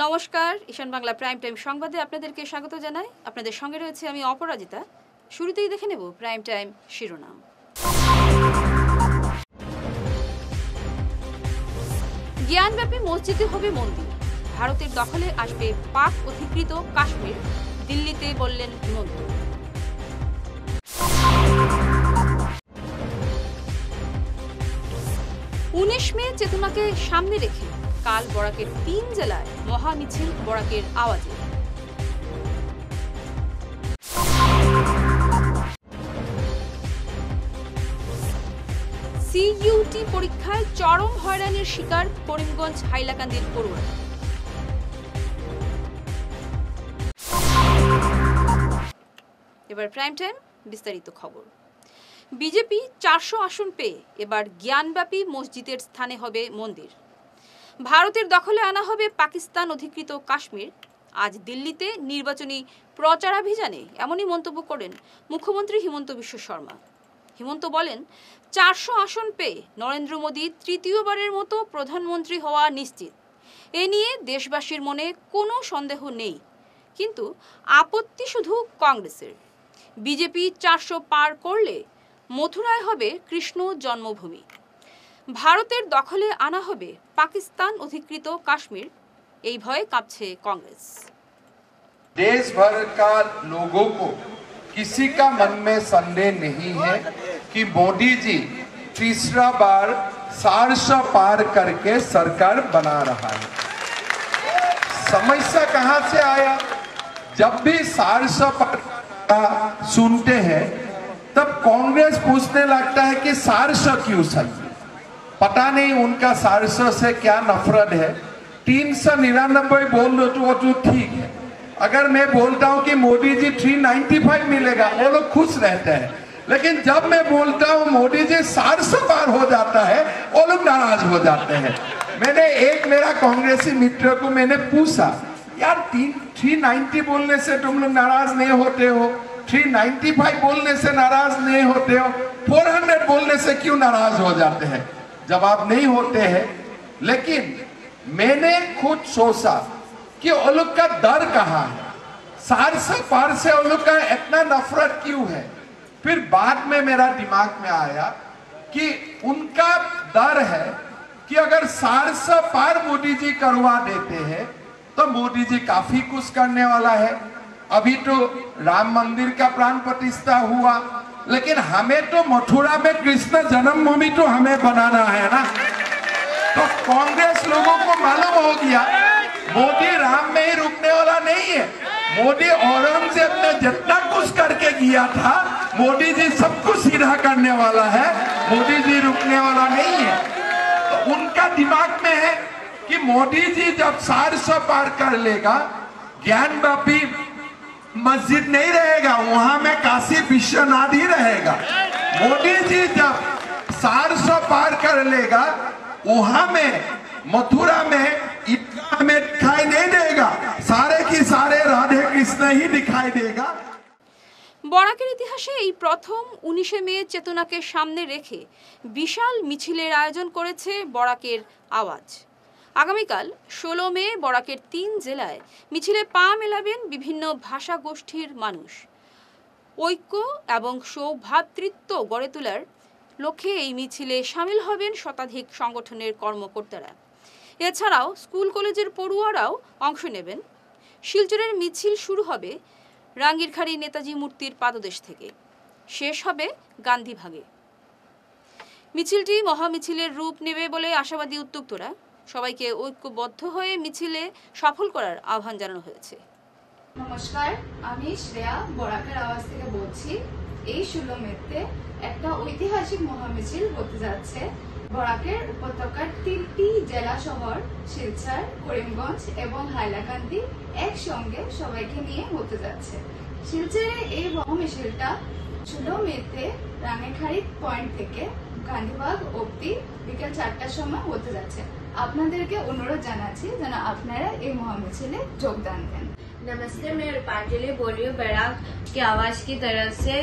নমস্কার, ঈশান Bangla prime time সংবাদে আপনাদেরকে স্বাগত জানাই। আপনাদের সঙ্গে রয়েছে আমি অপরাজিতা। শুরুতেই দেখে নেব প্রাইম টাইম শিরোনাম। জ্ঞানব্যাপী মসজিদে হবে মন্দির, ভারতের দখলে আসবে পাক অধিকৃত কাশ্মীর, দিল্লিতে বললেন হিমন্ত। মে চেতনাকে সামনে রেখে কাল বরাকের 3 জেলায় মহামিছিল বরাকের আওয়াজে। সিইউটি পরীক্ষায় চরম হয়রানির শিকার করিমগঞ্জ হাইলাকান্দির পড়ুয়া। এবার প্রাইম টাইম বিস্তারিত খবর। বিজেপি 400 আসন পেয়ে এবার জ্ঞানব্যাপী মসজিদের স্থানে হবে মন্দির। ভারতের দখলে আনা হবে পাকিস্তান অধিকৃত কাশ্মীর। আজ দিল্লিতে নির্বাচনী প্রচারাভিযানে এমনই মন্তব্য করেন মুখ্যমন্ত্রী হিমন্ত বিশ্ব শর্মা। হিমন্ত বলেন, 400 আসন পেয়ে নরেন্দ্র মোদী তৃতীয়বারের মতো প্রধানমন্ত্রী হওয়া নিশ্চিত। এ নিয়ে দেশবাসীর মনে কোনো সন্দেহ নেই, কিন্তু আপত্তি শুধু কংগ্রেসের। বিজেপি 400 পার করলে মথুরায় হবে কৃষ্ণ জন্মভূমি। ভারতের দখলে আনা হবে পাকিস্তান অধিকৃত কাশ্মীর, এই ভয়ে কাঁপছে কংগ্রেস। देश भर का लोगों को किसी का मन में संदेह नहीं है कि मोदी जी तीसरा बार 400 पार करके सरकार बना रहा है। समस्या कहां से आया? जब भी 400 पार सुनते हैं तब कांग्रेस पूछने लगता है कि 400 क्यों सही? पता नहीं उनका 400 से क्या नफरत है। 399 बोल लो तो ठीक है। अगर मैं बोलता हूं कि मोदी जी 395 मिलेगा, वो लोग खुश रहते हैं। लेकिन जब मैं बोलता हूं मोदी जी 400 पार हो जाता है, वो लोग नाराज हो जाते हैं। मैंने एक मेरा कांग्रेसी मित्र को मैंने पूछा, यार 390 बोलने से तुम लोग नाराज नहीं होते हो, 395 बोलने से नाराज नहीं होते हो, 400 बोलने से क्यों नाराज हो जाते हैं? जवाब नहीं होते हैं। लेकिन मैंने खुद सोचा कि वो लोग का डर कहाँ है, 400 पार से वो लोग का इतना नफरत क्यों है? फिर बाद में मेरा दिमाग में आया कि उनका डर है कि अगर 400 पार मोदी जी करवा देते हैं तो मोदी जी काफी कुछ करने वाला है। अभी तो राम मंदिर का प्राण प्रतिष्ठा हुआ, लेकिन हमें तो मथुरा में कृष्ण जन्मभूमि तो हमें बनाना है ना। तो कांग्रेस लोगों को मालूम हो गया मोदी राम में ही रुकने वाला नहीं है। मोदी औरंगजेब ने जितना कुछ करके किया था, मोदी जी सब कुछ सीधा करने वाला है। मोदी जी रुकने वाला नहीं है। तो उनका दिमाग में है कि मोदी जी जब 400 पार कर लेगा, ज्ञानव्यापी मस्जिद नहीं रहेगा, वहां में काशी विश्वनाथ ही रहेगा। मोदी जी जब 400 पार कर लेगा, वहां में मथुरा में इतना हमें दिखाई नहीं देगा, सारे की सारे राधे कृष्ण ही दिखाई देगा। বরাকের ইতিহাসে এই প্রথম 19 মে চেতনাকে সামনে রেখে বিশাল মিছিলের আয়োজন করেছে বরাকের আওয়াজ। আগামীকাল 16 মে বরাকের 3 জেলায় মিছিলে পা মেলাবেন বিভিন্ন ভাষা গোষ্ঠীর মানুষ। ঐক্য এবং সৌভ্রাতৃত্ব গড়ে তোলার লক্ষ্যে এই মিছিলে সামিল হবেন শতাধিক সংগঠনের কর্মকর্তারা। এছাড়াও স্কুল কলেজের পড়ুয়ারাও অংশ নেবেন। শিলচরের মিছিল শুরু হবে রাঙ্গিরখাড়ি নেতাজি মূর্তির পাদদেশ থেকে, শেষ হবে গান্ধীভাগে। মিছিলটি মহামিছিলের রূপ নেবে বলে আশাবাদী উদ্যোক্তারা। সবাইকে ঐক্যবদ্ধ হয়ে মিছিলে সফল করার আহ্বান জানানো হয়েছে। নমস্কার, আমি শ্রেয়া বরাকের আওয়াজ থেকে বলছি। এই 16 মেতে একটা ঐতিহাসিক মহামিছিল হতে যাচ্ছে। বরাকের উপত্যকার 3টি জেলা শহর শিলচর, করিমগঞ্জ এবং হাইলাকান্দি একসঙ্গে সবাইকে নিয়ে হতে যাচ্ছে। শিলচরে এই মহামিছিলটা 16 মেতে রাঙ্গিরখাড়ি পয়েন্ট থেকে গান্ধীবাগ অবধি বিকেল 4টার সময় হতে যাচ্ছে। আপনাদেরকে অনুরোধ জানাচ্ছি যেন আপনারা এই মহামিছিলে যোগদান দেন। नमस्ते, मैं रूपांजलि बोल रही हूँ बैराग की आवाज की तरफ से।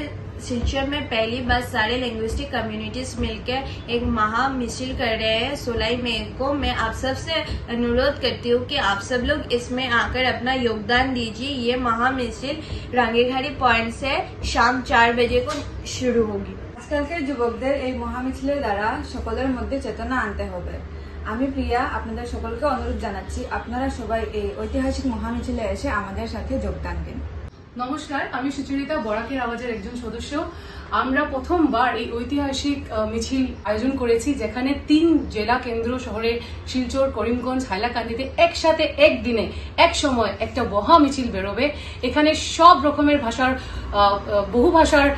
शिलचर में पहली बार सारे लिंग्विस्टिक कम्युनिटीज मिलकर एक महा मिছিল कर रहे हैं 16 मई को। मैं आप सब से अनुरोध करती हूँ कि आप सब लोग इसमें आकर अपना योगदान दीजिए। ये महा मिছিল रांगीरघाटी पॉइंट से शाम 4 बजे को शुरू होगी। আজকালকার যুবকদের এই মহামিছিলের দ্বারা সকলের মধ্যে চেতনা আনতে হবে। আমি প্রিয়া আপনাদের সকলকে অনুরোধ জানাচ্ছি আপনারা সবাই এই ঐতিহাসিক মহামিছিলে এসে আমাদের সাথে যোগদান দিন। নমস্কার, আমি সুচরিতা, বরাকের আওয়াজের একজন সদস্য। আমরা প্রথমবার এই ঐতিহাসিক মিছিল আয়োজন করেছি, যেখানে 3 জেলা কেন্দ্র শহরে শিলচর, করিমগঞ্জ, হাইলাকান্দিতে একসাথে একদিনে এক সময় একটা মহা মিছিল বেরোবে। এখানে সব রকমের ভাষার বহু ভাষার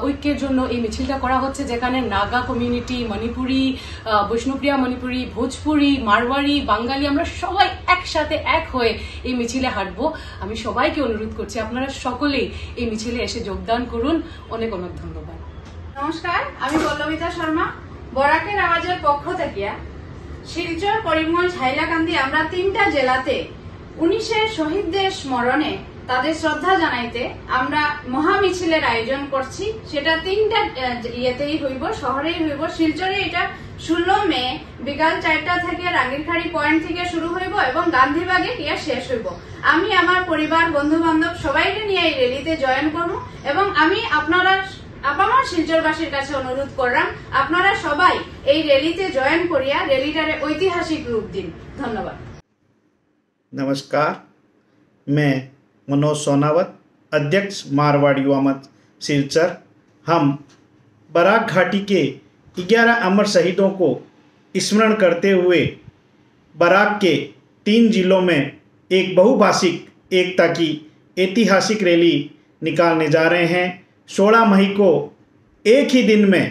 ঐক্যের জন্য এই মিছিলটা করা হচ্ছে, যেখানে নাগা কমিউনিটি, মণিপুরি, বৈষ্ণবপ্রিয়া মণিপুরি, ভোজপুরি, মারওয়ারি, বাঙালি আমরা সবাই একসাথে এক হয়ে এই মিছিলে হাঁটবো। আমি সবাইকে অনুরোধ করছি আপনারা সকলেই এই মিছিলে এসে যোগদান করুন। অনেক অনেক ধন্যবাদ। নমস্কার, আমি পল্লবিতা শর্মা, বরাকের আওয়াজের পক্ষ থেকে শিলচর, করিমগঞ্জ, হাইলাকান্দি আমরা 3টা জেলাতে 19-এর শহীদদের স্মরণে তাদের শ্রদ্ধা জানাইতে আমরা মহা মিছিলের আয়োজন করছি। সেটা 3টা ইয়েতেই হইব, শহরেই হইব। শিলচরে এটা 16 মে বিকাল 4টা থেকে রাঙ্গিরখাড়ি পয়েন্ট থেকে শুরু হইব এবং গান্ধীবাগে গিয়ে শেষ হইব। আমি আমার পরিবার, বন্ধু বান্ধব সবাইকে নিয়ে এই র্যালিতে জয়েন করব এবং আমি আপনার শিলচরবাসীর কাছে অনুরোধ করলাম আপনারা সবাই এই র্যালিতে জয়েন করিয়া র্যালিটারে ঐতিহাসিক রূপ দিন। ধন্যবাদ। नमस्कार, मैं मनोज सोनावत, अध्यक्ष मारवाड़ी युवा मंच सिलचर। हम बराक घाटी के 11 अमर शहीदों को स्मरण करते हुए बराक के 3 जिलों में एक बहुभाषिक एकता की ऐतिहासिक रैली निकालने जा रहे हैं। 16 मई को एक ही दिन में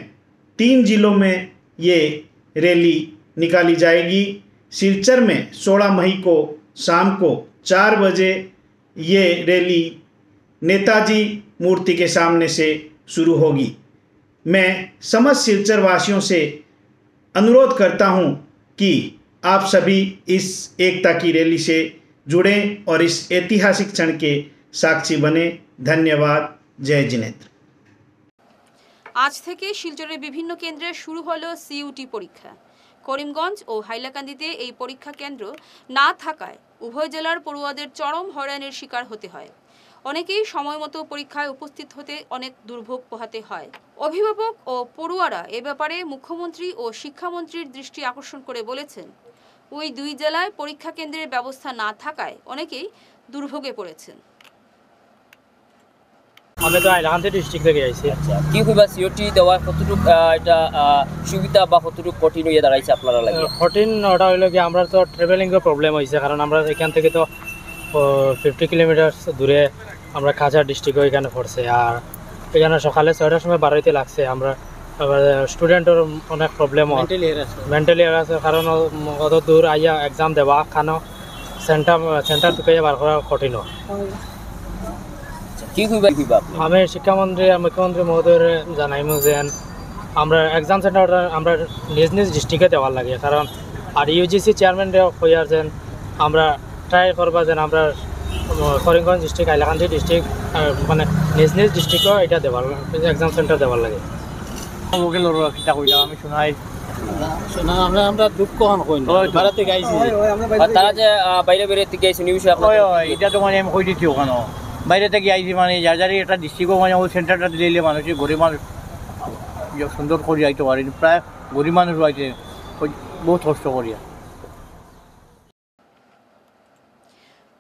3 जिलों में ये रैली निकाली जाएगी। सिलचर में 16 मई को शाम को 4 बजे ये रैली नेताजी मूर्ति के सामने से शुरू होगी। मैं समस्त सिलचर वासियों से अनुरोध करता हूँ कि आप सभी इस एकता की रैली से जुड़ें और इस ऐतिहासिक क्षण के साक्षी बने। धन्यवाद। जय जिनेन्द्र। আজ থেকে শিলচরের বিভিন্ন কেন্দ্রে শুরু হলো সিইউটি পরীক্ষা। করিমগঞ্জ ও হাইলাকান্দিতে এই পরীক্ষা কেন্দ্র না থাকায় উভয় জেলার পড়ুয়াদের চরম হয়রানির শিকার হতে হয়। অনেকেই সময় মতো পরীক্ষায় উপস্থিত হতে অনেক দুর্ভোগ পোহাতে হয়। অভিভাবক ও পড়ুয়ারা এ ব্যাপারে মুখ্যমন্ত্রী ও শিক্ষামন্ত্রীর দৃষ্টি আকর্ষণ করে বলেছেন, ওই 2 জেলায় পরীক্ষা কেন্দ্রের ব্যবস্থা না থাকায় অনেকেই দুর্ভোগে পড়েছেন। আমি তো হাইলাকান্দি ডিস্ট্রিক্ট থেকে আইছি। আচ্ছা, কি হইবা সিওটি দেওয়ার কতটুকু এটা সুবিধা বা কতটুকু কঠিন হয়ে দাঁড়াইছে আপনারা লাগে? কঠিন ওটা হইলো কি আমরা তো ট্রাভেলিংয়ের প্রবলেম হয়েছে, কারণ আমরা এখান থেকে তো 50 কিলোমিটার দূরে আমরা কাছাড় ডিস্ট্রিক্টও এখানে পড়ছে। আর এখানে সকালে 6টার সময় বাড়াইতে লাগছে। আমরা স্টুডেন্টের অনেক প্রবলেম মেন্টালি আছে, কারণ অত দূর আইয়া এক্সাম দেওয়া খানো সেন্টার থেকে বার করা কঠিন। আমি শিক্ষামন্ত্রী আর মুখ্যমন্ত্রী মহোদয়ের জানাইমু যে আমরা এক্সাম সেন্টার আমরা নিজ নিজ ডিস্ট্রিক্টে দেওয়ার লাগে, কারণ আর ইউজিসি চেয়ারম্যানরে কইয়ার যেন আমরা ট্রাই করবা যেন আমরা করিমগঞ্জ ডিস্ট্রিক্ট, হাইলাকান্দি ডিস্ট্রিক্ট মানে নিজ নিজ ডিস্ট্রিক্টও এটা দেওয়ার এক্সাম সেন্টার দেওয়ার লাগে। আমি শোনাই আমরা দুঃখ ভাড়াতে গাইছি তারা যে বাইরে বাইরে থেকে আইছে নিউজ এটা তো মানে আমি কই দিচ্ছি ওখানে বাইরে থেকে আইছি, মানে যার যার একটা ডিস্ট্রিক্টও মানে ওই সেন্টারটা দিলে মানুষের গরিব মানুষ সুন্দর করে যাইতে পারে। প্রায় গরিব মানুষ আইছে বহুত কষ্ট করিয়া।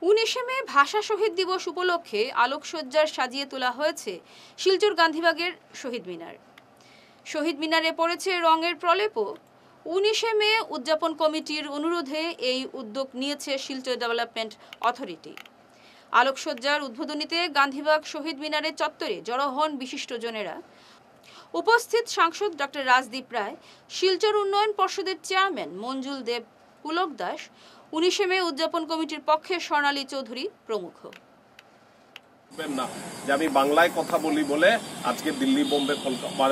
19 মে ভাষা শহীদ দিবস উপলক্ষে আলোকসজ্জার সাজিয়ে তোলা হয়েছে শিলচর গান্ধীবাগের শহীদ মিনার। শহীদ মিনারে পড়েছে রঙের প্রলেপও। 19 মে উদযাপন কমিটির অনুরোধে এই উদ্যোগ নিয়েছে শিলচর ডেভেলপমেন্ট অথরিটি। আলোকসজ্জার উদ্বোধনীতে গান্ধীবাগ শহীদ মিনারের চত্বরে জড়ো হন বিশিষ্টজনেরা। উপস্থিত সাংসদ ডক্টর রাজদীপ রায়, শিলচর উন্নয়ন পর্ষদের চেয়ারম্যান মঞ্জুল দেব, পুলক দাস, 19 মে উদযাপন কমিটির পক্ষে স্বর্ণালী চৌধুরী প্রমুখ। না যে আমি বাংলায় কথা বলি বলে আজকে দিল্লি, বোম্বে, কলকাতা,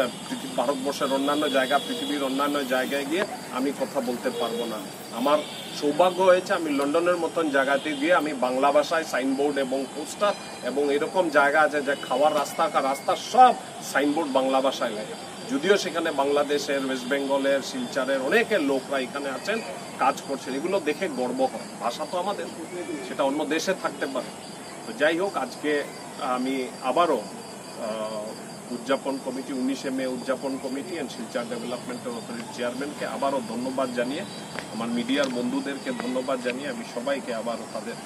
ভারতবর্ষের অন্যান্য জায়গা, পৃথিবীর অন্যান্য জায়গায় গিয়ে আমি কথা বলতে পারবো না। আমার সৌভাগ্য হয়েছে আমি লন্ডনের মতন জায়গাতে গিয়ে আমি বাংলা ভাষায় সাইনবোর্ড এবং পোস্টার এবং এরকম জায়গা আছে যে খাওয়ার রাস্তা সব সাইনবোর্ড বাংলা ভাষায় লাগে। যদিও সেখানে বাংলাদেশের, ওয়েস্ট বেঙ্গলের, শিলচরের অনেকের লোকরা এখানে আছেন, কাজ করছেন, এগুলো দেখে গর্ব হয়। ভাষা তো আমাদের, সেটা অন্য দেশে থাকতে পারে। তো যাই হোক, আজকে আমি আবারও উদযাপন কমিটি, 19শে মে উদযাপন কমিটি অ্যান্ড শিলচর ডেভেলপমেন্ট অথরিটির চেয়ারম্যানকে আবারও ধন্যবাদ জানিয়ে, আমার মিডিয়ার বন্ধুদেরকে ধন্যবাদ জানিয়ে, আমি সবাইকে আবারও তাদের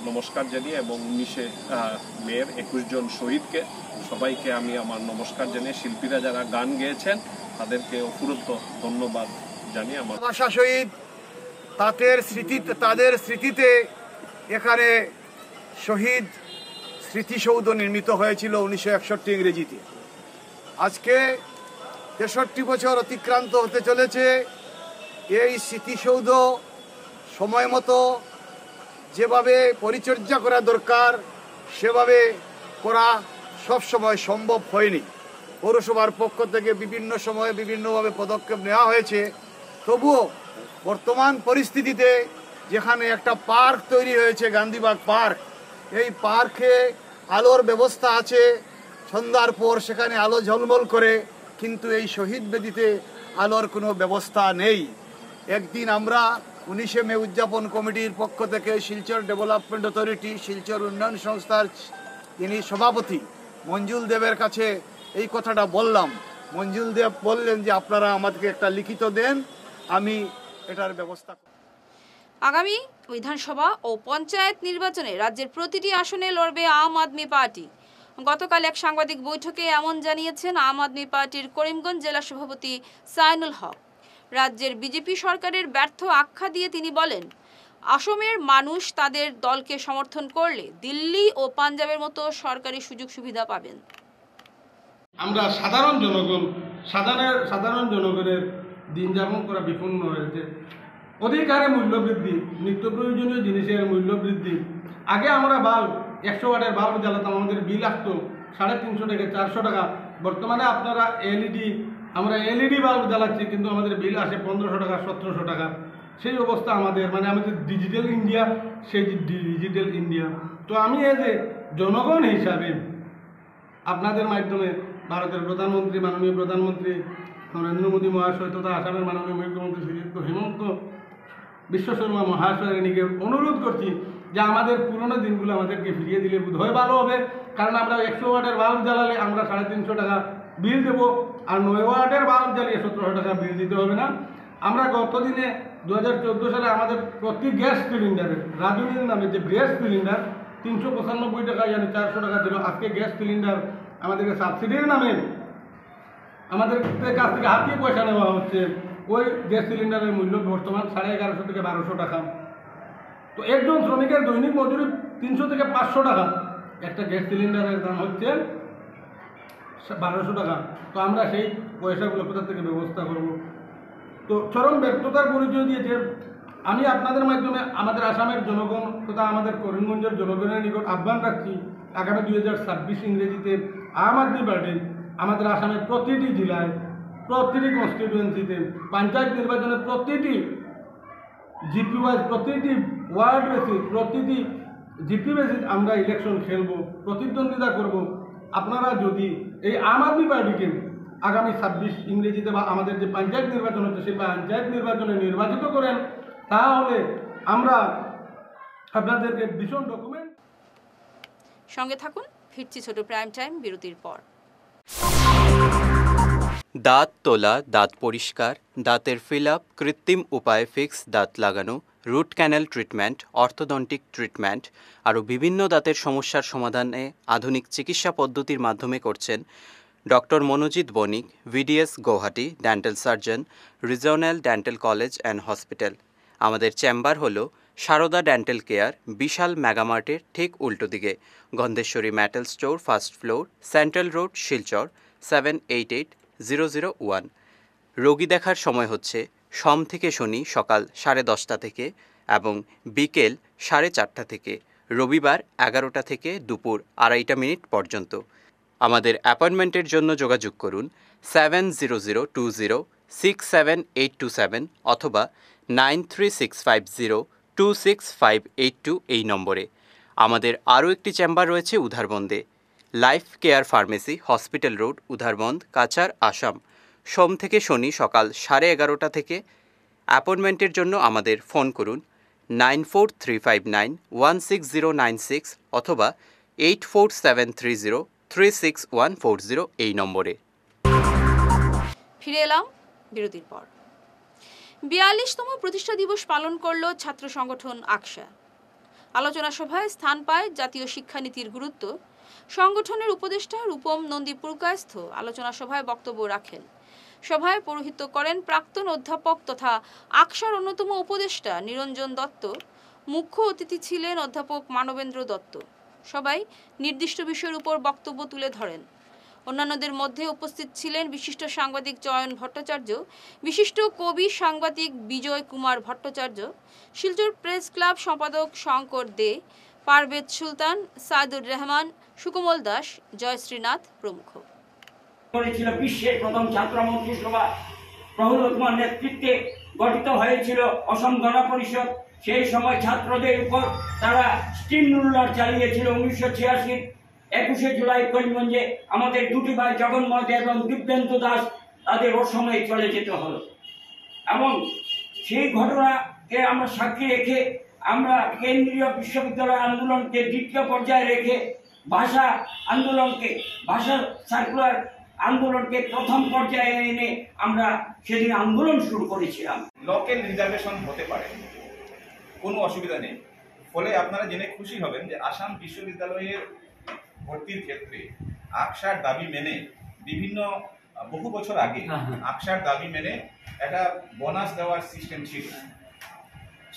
নমস্কার জানিয়ে এবং 19শে মেয়ের 21 জন শহীদকে সবাইকে আমি আমার নমস্কার জানিয়ে, শিল্পীরা যারা গান গেয়েছেন তাদেরকে অফুরন্ত ধন্যবাদ জানিয়ে আমার ভাষা শহীদ তাদের স্মৃতিতে এখানে শহীদ স্মৃতিসৌধ নির্মিত হয়েছিল 1961 ইংরেজিতে। আজকে 63 বছর অতিক্রান্ত হতে চলেছে। এই স্মৃতিসৌধ সময় মতো যেভাবে পরিচর্যা করা দরকার সেভাবে করা সব সময় সম্ভব হয়নি। পৌরসভার পক্ষ থেকে বিভিন্ন সময়ে বিভিন্নভাবে পদক্ষেপ নেওয়া হয়েছে। তবুও বর্তমান পরিস্থিতিতে যেখানে একটা পার্ক তৈরি হয়েছে, গান্ধীবাগ পার্ক, এই পার্কে আলোর ব্যবস্থা আছে, সন্ধ্যার পর সেখানে আলো ঝলমল করে, কিন্তু এই শহীদ বেদিতে আলোর কোনো ব্যবস্থা নেই। একদিন আমরা 19শে মে উদযাপন কমিটির পক্ষ থেকে শিলচর ডেভেলপমেন্ট অথরিটি, শিলচর উন্নয়ন সংস্থার যিনি সভাপতি মঞ্জুল দেবের কাছে এই কথাটা বললাম। মঞ্জুল দেব বললেন যে আপনারা আমাদেরকে একটা লিখিত দেন, আমি এটার ব্যবস্থা। আগামী বিধানসভা ও পঞ্চায়েত নির্বাচনে রাজ্যের প্রতিটি আসনে লড়বে আম আদমি পার্টি। গতকাল এক সাংবাদিক বৈঠকে এমন জানিয়েছেন আম আদমি পার্টির করিমগঞ্জ জেলা সভাপতি সাইনুল হক। রাজ্যের বিজেপি সরকারের ব্যর্থ আখ্যা দিয়ে তিনি বলেন, আসামের মানুষ তাদের দলকে সমর্থন করলে দিল্লি ও পাঞ্জাবের মতো সরকারি সুযোগ সুবিধা পাবেন। আমরা সাধারণ জনগণের দিন যাপন করা বিপন্ন হয়েছে। অধিক হারে মূল্য বৃদ্ধি, নিত্য প্রয়োজনীয় জিনিসের মূল্য বৃদ্ধি। আগে আমরা বাল্ব 100 ওয়াটের বাল্ব জ্বালাতাম, আমাদের বিল আসতো 350 থেকে 400 টাকা। বর্তমানে আপনারা আমরা এলইডি বাল্ব জ্বালাচ্ছি, কিন্তু আমাদের বিল আসে 1500 টাকা, 1700 টাকা। সেই অবস্থা আমাদের ডিজিটাল ইন্ডিয়া, সেই ডিজিটাল ইন্ডিয়া। তো আমি এই যে জনগণ হিসাবে আপনাদের মাধ্যমে ভারতের প্রধানমন্ত্রী, মাননীয় প্রধানমন্ত্রী নরেন্দ্র মোদী মহাশয় তথা আসামের মাননীয় মুখ্যমন্ত্রী শ্রীযুক্ত হিমন্ত বিশ্ব শর্মা মহাশয়ের নিকে অনুরোধ করছি যে আমাদের পুরনো দিনগুলো আমাদেরকে ফিরিয়ে দিলে বোধহয় ভালো হবে। কারণ আমরা 100 ওয়াটের বাল্ব জ্বালালে আমরা 350 টাকা বিল দেবো, আর 9 ওয়াটের বাল্ব জ্বালিয়ে 1700 টাকা বিল দিতে হবে না। আমরা গত দিনে 2014 সালে আমাদের প্রতি গ্যাস সিলিন্ডারের রাজনীতির নামে যে গ্যাস সিলিন্ডার 395 টাকা, yani 400 টাকা ছিল। আজকে গ্যাস সিলিন্ডার আমাদেরকে সাবসিডির নামে আমাদের কাছ থেকে হাতিয়ে পয়সা নেওয়া হচ্ছে। ওই গ্যাস সিলিন্ডারের মূল্য বর্তমান 1150 থেকে 1200 টাকা। তো একজন শ্রমিকের দৈনিক মজুরি 300 থেকে 500 টাকা। একটা গ্যাস সিলিন্ডারের দাম হচ্ছে 1200 টাকা। তো আমরা সেই পয়সাগুলো কোথা থেকে ব্যবস্থা করব? তো চরম ব্যর্থতার পরিচয় দিয়েছে। আমি আপনাদের মাধ্যমে আমাদের আসামের জনগণ তথা আমাদের করিমগঞ্জের জনগণের নিকট আহ্বান রাখছি, আগামী 2026 ইংরেজিতে আম আদমি পার্টি আমাদের আসামের প্রতিটি জেলায়, প্রতিটি কনস্টিটিউয়েন্সিতে, পঞ্চায়েত নির্বাচনের প্রতিটি জিপি ওয়াইজ, প্রতিটি ওয়ার্ড বেসিস, প্রতিটি জিপি বেসিস আমরা ইলেকশন খেলব, প্রতিদ্বন্দ্বিতা করব। আপনারা যদি এই আম আদমি পার্টিকে আগামী 26 ইংরেজিতে বা আমাদের যে পঞ্চায়েত নির্বাচন হচ্ছে সেই পঞ্চায়েত নির্বাচনে নির্বাচিত করেন, তাহলে আমরা আপনাদেরকে ভীষণ ডকুমেন্ট। সঙ্গে থাকুন, ফিরছি ছোট প্রাইম টাইম বিরতির পর। দাঁত তোলা, দাঁত পরিষ্কার, দাঁতের ফিল আপ, কৃত্রিম উপায়ে ফিক্স দাঁত লাগানো, root canal treatment, orthodontic treatment আরও বিভিন্ন দাঁতের সমস্যার সমাধানে আধুনিক চিকিৎসা পদ্ধতির মাধ্যমে করছেন doctor Manojit Banik, BDS Guwahati, dental surgeon, regional dental college and hospital. আমাদের চেম্বার হলো সারদা ডেন্টাল কেয়ার, বিশাল মেগামার্টের ঠিক উল্টো দিকে, Gandheshwari metal store, first floor, central road, Silchar 788001। রোগী দেখার সময় হচ্ছে সোম থেকে শনি সকাল 10:30 থেকে এবং বিকেল 4:30 থেকে। রবিবার 11টা থেকে দুপুর 2:30 পর্যন্ত। আমাদের অ্যাপয়েন্টমেন্টের জন্য যোগাযোগ করুন 7002067827 অথবা 9365026582 এই নম্বরে। আমাদের আরও একটি চেম্বার রয়েছে উধারবন্দে, life care pharmacy, hospital road, Udharbond, Cachar, Assam. সোম থেকে শনি সকাল 11:30 থেকে। অ্যাপয়েন্টমেন্টের জন্য আমাদের ফোন করুন 9435916096 অথবা 8473036140 এই নম্বরে। ফিরে এলাম বিরতির পর। 42তম প্রতিষ্ঠা দিবস পালন করল ছাত্র সংগঠন আকশা। আলোচনা সভায় স্থান পায় জাতীয় শিক্ষানীতির গুরুত্ব। সংগঠনের উপদেষ্টা রূপম নন্দী পুরকায়স্থ আলোচনা সভায় বক্তব্য রাখেন। সভায় পৌরোহিত্য করেন প্রাক্তন অধ্যাপক তথা আকশার অন্যতম উপদেষ্টা নিরঞ্জন দত্ত। মুখ্য অতিথি ছিলেন অধ্যাপক মানবেন্দ্র দত্ত। সবাই নির্দিষ্ট বিষয়ের উপর বক্তব্য তুলে ধরেন। অন্যান্যদের মধ্যে উপস্থিত ছিলেন বিশিষ্ট সাংবাদিক চয়ন ভট্টাচার্য, বিশিষ্ট কবি সাংবাদিক বিজয় কুমার ভট্টাচার্য, শিলচর প্রেস ক্লাব সম্পাদক শঙ্কর দে, পারভেজ সুলতান, সাইদুর রহমান, সুকমল দাস, জয়শ্রীনাথ প্রমুখ। করেছিল বিশ্বের প্রথম ছাত্র মন্ত্রিসভা, প্রফুল্ল কুমার নেতৃত্বে গঠিত হয়েছিল অসম গণ পরিষদ। সেই সময় ছাত্রদের উপর তারা স্টিম রুলার চালিয়েছিল। 1986 21শে জুলাই করিমগঞ্জে আমাদের দুটি ভাই জগন্ময় দেব এবং দিব্যেন্দু দাস তাদের অসময়ে চলে যেতে হলো। এবং সেই ঘটনাকে আমরা সাক্ষী রেখে আমরা কেন্দ্রীয় বিশ্ববিদ্যালয় আন্দোলনকে দ্বিতীয় পর্যায়ে রেখে ভাষা আন্দোলনকে, ভাষা সার্কুলার আন্দোলনকে প্রথম পর্যায়ে এনে আমরা সেদিন আন্দোলন শুরু করেছিলাম। লোকাল রিজার্ভেশন হতে পারে, কোনো অসুবিধা নেই। ফলে আপনারা জেনে খুশি হবেন যে আসাম বিশ্ববিদ্যালয়ের ভর্তির ক্ষেত্রে আকশার দাবি মেনে বিভিন্ন বহু বছর আগে আকশার দাবি মেনে একটা বোনাস দেওয়ার সিস্টেম ছিল।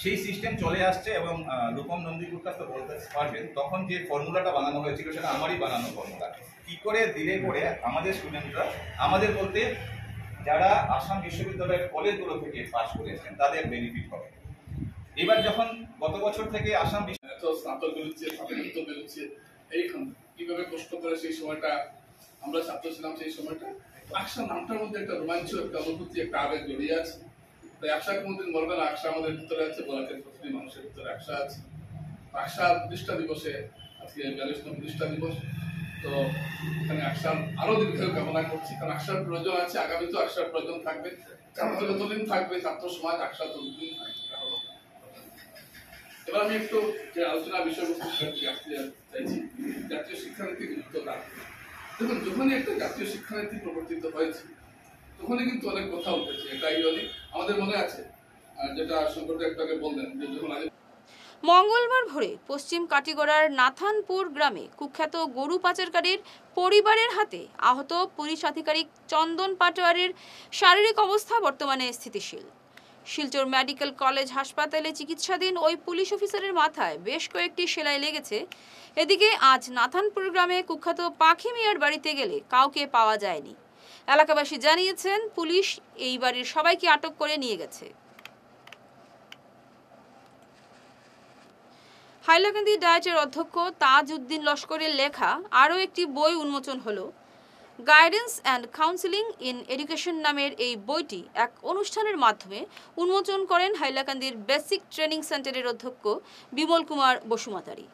সেই সিস্টেম চলে আসছে এবং রূপম নন্দীপুর কাছে বলতে পারবেন তখন যে ফর্মুলাটা বানানো হয়েছিল সেটা আমারই বানানো ফর্মুলা। কি করে ধীরে করে আমাদের স্টুডেন্টরা, আমাদের বলতে যারা আসাম বিশ্ববিদ্যালয়ের কলেজগুলো থেকে পাস করেছেন তাদের বেনিফিট হবে। এবার যখন গত বছর থেকে আসাম স্নাতক বেরোচ্ছে, স্নাতকোত্তর বেরোচ্ছে, এইখান কিভাবে কষ্ট করে সেই সময়টা আমরা ছাত্র ছিলাম, সেই সময়টা আকশা নামটার মধ্যে একটা রোমাঞ্চ, একটা অনুভূতি, একটা আবেগ জড়িয়ে আছে। তাই আকশা কোনোদিন বলবে না আকশা আমাদের ভিতরে আছে, বলাকের প্রতিটি মানুষের ভিতরে আকশা আছে। আকশা প্রতিষ্ঠা দিবসে, আজকে 42তম প্রতিষ্ঠা দিবস, তো এখানে আকশার আরো দীর্ঘায়ু কামনা করছি, কারণ আকশার প্রয়োজন আছে, আগামীতেও আকশার প্রয়োজন থাকবে। ছাত্র যতদিন থাকবে, ছাত্র সমাজ আকশা ততদিন থাকবে। এবার আমি একটু যে আলোচনা বিষয়বস্তু আসতে চাইছি, জাতীয় শিক্ষানীতির গুরুত্বটা। দেখুন, যখনই একটা জাতীয় শিক্ষানীতি প্রবর্তিত হয়েছে তখনই কিন্তু অনেক কথা উঠেছে। এটা আমাদের মনে আছে, যেটা সম্পর্কে একটু আগে বললেন, যে যখন মঙ্গলবার ভোরে পশ্চিম কাটিগড়ার নাথানপুর গ্রামে কুখ্যাত গরু পাচারকারীর পরিবারের হাতে আহত পুলিশ আধিকারিক চন্দন পাটোয়ারির শারীরিক অবস্থা বর্তমানে স্থিতিশীল। শিলচর মেডিকেল কলেজ হাসপাতালে চিকিৎসাধীন ওই পুলিশ অফিসারের মাথায় বেশ কয়েকটি সেলাই লেগেছে। এদিকে আজ নাথানপুর গ্রামে কুখ্যাত পাখি মিয়ার বাড়িতে গেলে কাউকে পাওয়া যায়নি। এলাকাবাসী জানিয়েছেন পুলিশ এই বাড়ির সবাইকে আটক করে নিয়ে গেছে। হাইলাকান্দি ডায়েটের অধ্যক্ষ তাজ উদ্দিন লস্করের লেখা আরও একটি বই উন্মোচন হলো। Guidance and counselling in education নামের এই বইটি এক অনুষ্ঠানের মাধ্যমে উন্মোচন করেন হাইলাকান্দির বেসিক ট্রেনিং সেন্টারের অধ্যক্ষ বিমল কুমার বসুমাতারি।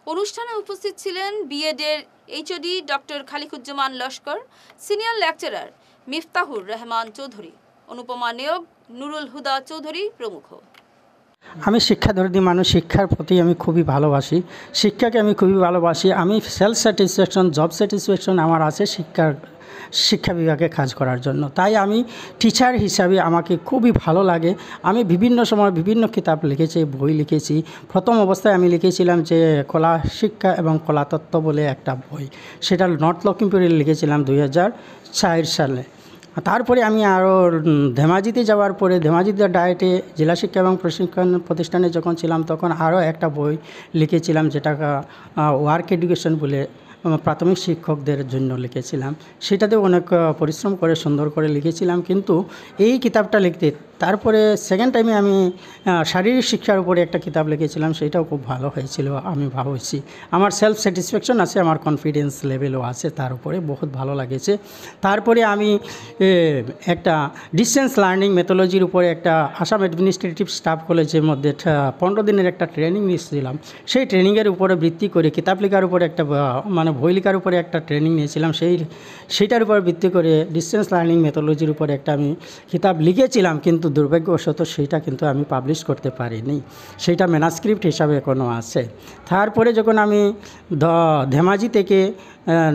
অনুষ্ঠানে উপস্থিত ছিলেন বিএডের HOD doctor Khaliquzzaman Laskar, senior lecturer Miftahur Rahman Choudhury, Anupama Neyob, Nurul Huda Choudhury প্রমুখ। আমি শিক্ষাধর্মী মানুষ, শিক্ষার প্রতি আমি খুবই ভালোবাসি, শিক্ষাকে আমি খুবই ভালোবাসি। আমি সেলফ স্যাটিসফ্যাকশন, জব স্যাটিসফ্যাকশন আমার আছে শিক্ষা বিভাগে কাজ করার জন্য। তাই আমি টিচার হিসাবে আমাকে খুবই ভালো লাগে। আমি বিভিন্ন সময় বিভিন্ন কিতাব লিখেছি, বই লিখেছি। প্রথম অবস্থায় আমি লিখেছিলাম যে কলা শিক্ষা এবং কলাতত্ত্ব বলে একটা বই, সেটা নর্থ লখিমপুরে লিখেছিলাম 2004 সালে। তারপরে আমি আরও ধেমাজিতে যাওয়ার পরে ধেমাজিতে ডায়েটে জেলা শিক্ষা এবং প্রশিক্ষণ প্রতিষ্ঠানে যখন ছিলাম তখন আরও একটা বই লিখেছিলাম, যেটা ওয়ার্ক এডুকেশন বলে প্রাথমিক শিক্ষকদের জন্য লিখেছিলাম। সেটাতেও অনেক পরিশ্রম করে সুন্দর করে লিখেছিলাম। কিন্তু এই কিতাবটা লিখতে তারপরে সেকেন্ড টাইমে আমি শারীরিক শিক্ষার উপরে একটা কিতাব লিখেছিলাম, সেটাও খুব ভালো হয়েছিল। আমি ভাবছি আমার সেলফ স্যাটিসফ্যাকশন আছে, আমার কনফিডেন্স লেভেলও আছে, তার উপরে বহুত ভালো লাগেছে। তারপরে আমি একটা ডিস্টেন্স লার্নিং মেথোলজির উপরে একটা আসাম অ্যাডমিনিস্ট্রেটিভ স্টাফ কলেজের মধ্যে 15 দিনের একটা ট্রেনিং নিয়েছিলাম। সেই ট্রেনিংয়ের উপরে ভিত্তি করে কিতাব লেখার উপরে একটা মানে বই লেখার উপরে একটা ট্রেনিং নিয়েছিলাম। সেইটার উপর ভিত্তি করে ডিস্টেন্স লার্নিং মেথোলজির উপরে একটা আমি কিতাব লিখেছিলাম, কিন্তু দুর্ভাগ্যবশত সেইটা কিন্তু আমি পাবলিশ করতে পারিনি। সেইটা ম্যানাস্ক্রিপ্ট হিসাবে এখনও আছে। তারপরে যখন আমি ধেমাজি থেকে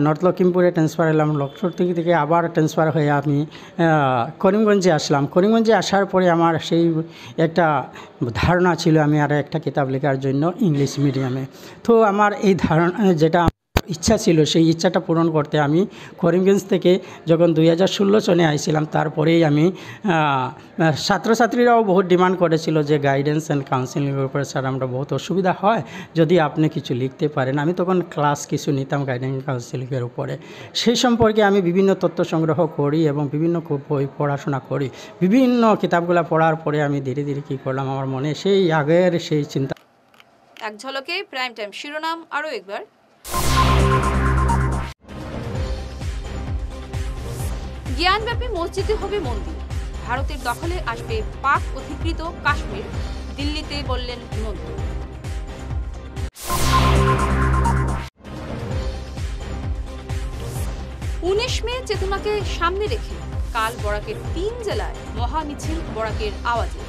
নর্থ লখিমপুরে ট্রান্সফার হলাম, লক্ষ্মীপুর থেকে আবার ট্রান্সফার হয়ে আমি করিমগঞ্জে আসলাম। করিমগঞ্জে আসার পরে আমার সেই একটা ধারণা ছিল আমি আর একটা কিতাব লেখার জন্য ইংলিশ মিডিয়ামে। তো আমার এই ধারণা যেটা ইচ্ছা ছিল, সেই ইচ্ছাটা পূরণ করতে আমি করিমগঞ্জ থেকে যখন 2016 সনে আইছিলাম, তারপরেই আমি ছাত্রছাত্রীরাও বহুত ডিমান্ড করেছিল যে গাইডেন্স অ্যান্ড কাউন্সিলিংয়ের উপরে স্যার আমরা বহুত অসুবিধা হয়, যদি আপনি কিছু লিখতে পারেন। আমি তখন ক্লাস কিছু নিতাম গাইডেন্স কাউন্সিলিংয়ের উপরে। সেই সম্পর্কে আমি বিভিন্ন তথ্য সংগ্রহ করি এবং বিভিন্ন বই পড়াশোনা করি। বিভিন্ন কিতাবগুলো পড়ার পরে আমি ধীরে ধীরে কী করলাম, আমার মনে সেই আগের সেই চিন্তা। এক ঝলকে প্রাইম টাইম শিরোনাম আরও একবার। জ্ঞানব্যাপী মসজিদে হবে মন্দির, ভারতের দখলে আসবে পাক অধিকৃত কাশ্মীর, দিল্লিতে বললেন নন্দী। মে চেতনাকে সামনে রেখে কাল বরাকের 3 জেলায় মহামিছিল বরাকের আওয়াজে।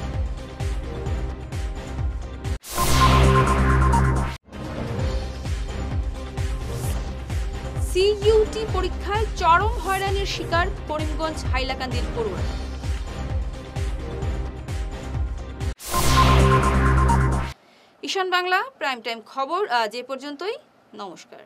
সিইউটি পরীক্ষায় চরম হয়রানির শিকার করিমগঞ্জ হাইলাকান্দির পড়ুয়ারা। ঈশান বাংলা প্রাইম টাইম খবর আজ এ পর্যন্তই। নমস্কার।